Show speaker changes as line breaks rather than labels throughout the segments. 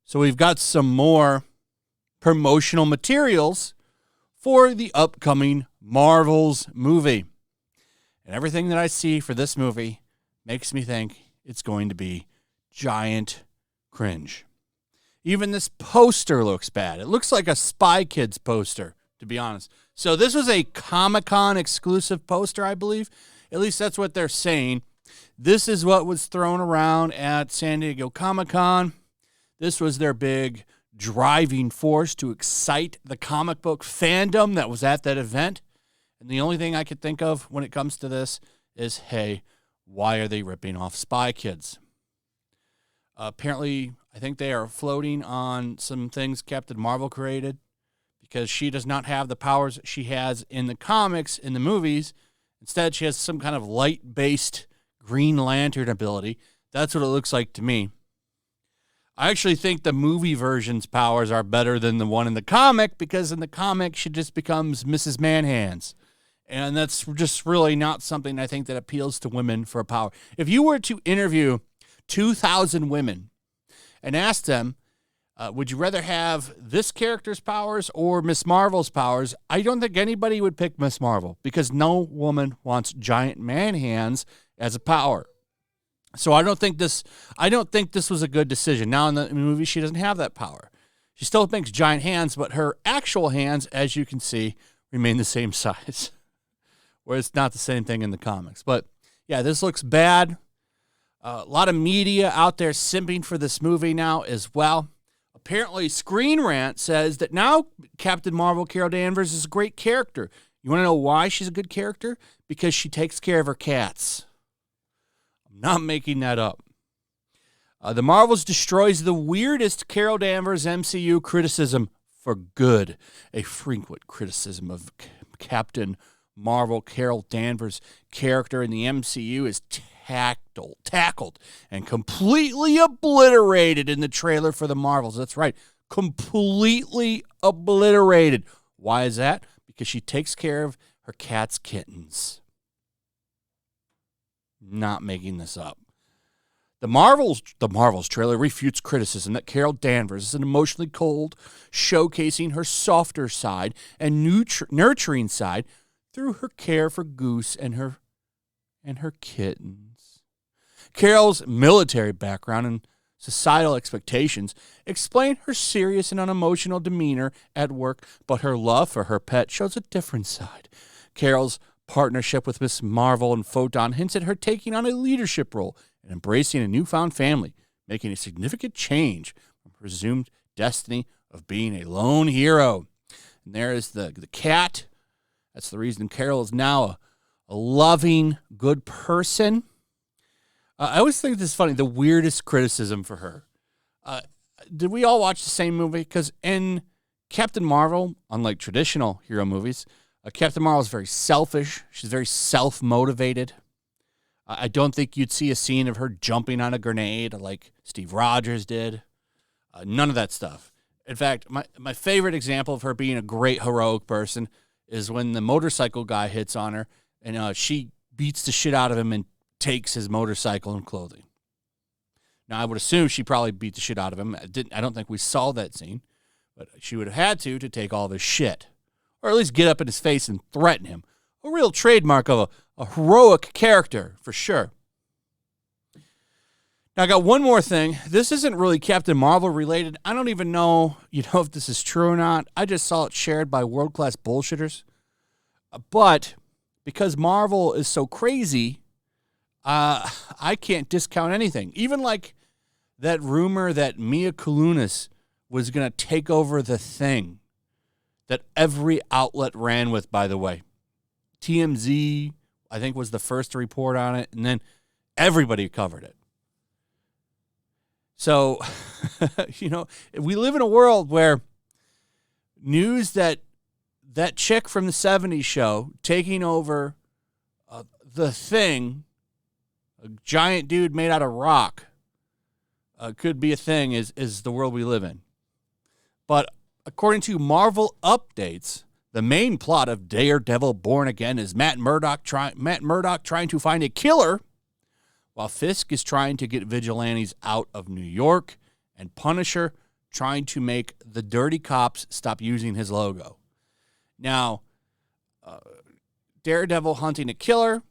So we've got some more promotional materials for the upcoming Marvels movie. And everything that I see for this movie makes me think it's going to be giant cringe. Even this poster looks bad. It looks like a Spy Kids poster, to be honest. So this was a Comic-Con exclusive poster, I believe. At least that's what they're saying. This is what was thrown around at San Diego Comic-Con. This was their big driving force to excite the comic book fandom that was at that event. And the only thing I could think of when it comes to this is, hey, why are they ripping off Spy Kids? Apparently, I think they are floating on some things Captain Marvel created because she does not have the powers she has in the comics, in the movies. Instead, she has some kind of light-based Green Lantern ability. That's what it looks like to me. I actually think the movie version's powers are better than the one in the comic because in the comic, she just becomes Mrs. Manhands. And that's just really not something I think that appeals to women for power. If you were to interview 2,000 women and ask them, would you rather have this character's powers or Miss Marvel's powers? I don't think anybody would pick Miss Marvel because no woman wants giant man hands as a power. So I don't think this was a good decision. Now in the movie, she doesn't have that power. She still makes giant hands, but her actual hands, as you can see, remain the same size. Where it's not the same thing in the comics. But yeah, this looks bad. A lot of media out there simping for this movie now as well. Apparently, Screen Rant says that now Captain Marvel, Carol Danvers, is a great character. You want to know why she's a good character? Because she takes care of her cats. I'm not making that up. The Marvels destroys the weirdest Carol Danvers MCU criticism for good. A frequent criticism of Captain Marvel Carol Danvers' character in the MCU is tackled and completely obliterated in the trailer for the Marvels. That's right, completely obliterated. Why is that? Because she takes care of her cat's kittens. Not making this up. The Marvels trailer refutes criticism that Carol Danvers is an emotionally cold, showcasing her softer side and nurturing side through her care for Goose and her kittens. Carol's military background and societal expectations explain her serious and unemotional demeanor at work, but her love for her pet shows a different side. Carol's partnership with Miss Marvel and Photon hints at her taking on a leadership role and embracing a newfound family, making a significant change from presumed destiny of being a lone hero. And there is the cat. That's the reason Carol is now a loving, good person. I always think this is funny, the weirdest criticism for her. Did we all watch the same movie? Because in Captain Marvel, unlike traditional hero movies, Captain Marvel is very selfish. She's very self-motivated. I don't think you'd see a scene of her jumping on a grenade like Steve Rogers did. None of that stuff. In fact, my favorite example of her being a great heroic person is when the motorcycle guy hits on her and she beats the shit out of him and takes his motorcycle and clothing. Now, I would assume she probably beat the shit out of him. I don't think we saw that scene, but she would have had to take all of his shit. Or at least get up in his face and threaten him. A real trademark of a heroic character, for sure. Now, I got one more thing. This isn't really Captain Marvel related. I don't even know, if this is true or not. I just saw it shared by world-class bullshitters. But because Marvel is so crazy, I can't discount anything. Even like that rumor that Mia Kunis was going to take over The Thing. That every outlet ran with, by the way. TMZ, I think, was the first to report on it, and then everybody covered it. So, we live in a world where news that chick from the 70s show taking over The Thing, a giant dude made out of rock, could be a thing, is the world we live in. But according to Marvel Updates, The main plot of Daredevil Born Again is Matt Murdock trying to find a killer, while Fisk is trying to get vigilantes out of New York, and Punisher trying to make the dirty cops stop using his logo. Now, Daredevil hunting a killer,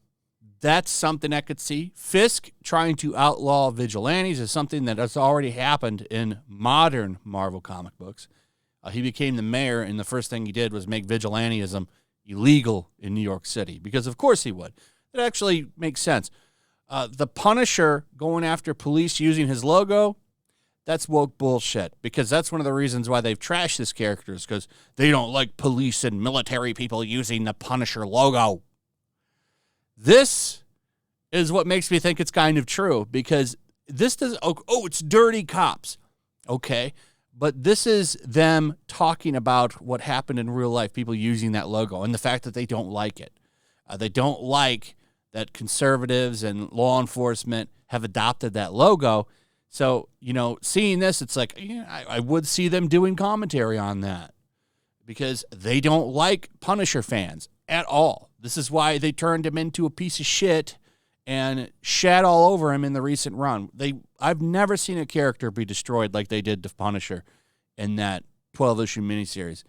that's something I could see. Fisk trying to outlaw vigilantes is something that has already happened in modern Marvel comic books. He became the mayor, and the first thing he did was make vigilantism illegal in New York City, because of course he would. It actually makes sense. The Punisher going after police using his logo, that's woke bullshit, because that's one of the reasons why they've trashed this character, is because they don't like police and military people using the Punisher logo. This is what makes me think it's kind of true, because this does, it's dirty cops. Okay, but this is them talking about what happened in real life, people using that logo, and the fact that they don't like it. They don't like that conservatives and law enforcement have adopted that logo. So, seeing this, it's like, I would see them doing commentary on that, because they don't like Punisher fans at all. This is why they turned him into a piece of shit and shat all over him in the recent run. I've never seen a character be destroyed like they did to Punisher in that 12-issue miniseries.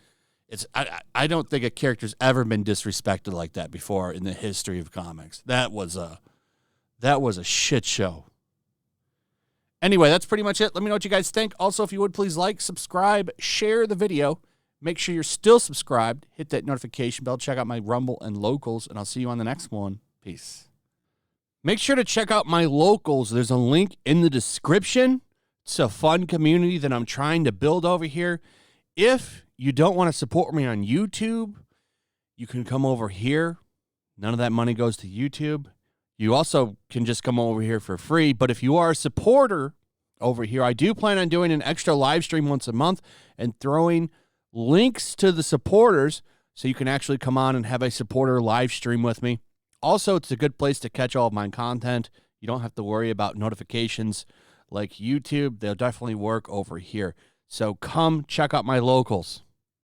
I don't think a character's ever been disrespected like that before in the history of comics. That was a shit show. Anyway, that's pretty much it. Let me know what you guys think. Also, if you would, please like, subscribe, share the video. Make sure you're still subscribed. Hit that notification bell. Check out my Rumble and Locals, and I'll see you on the next one. Peace. Make sure to check out my Locals. There's a link in the description. It's a fun community that I'm trying to build over here. If you don't want to support me on YouTube, you can come over here. None of that money goes to YouTube. You also can just come over here for free. But if you are a supporter over here, I do plan on doing an extra live stream once a month and throwing links to the supporters so you can actually come on and have a supporter live stream with me. Also, it's a good place to catch all of my content. You don't have to worry about notifications like YouTube. They'll definitely work over here. So come check out my Locals.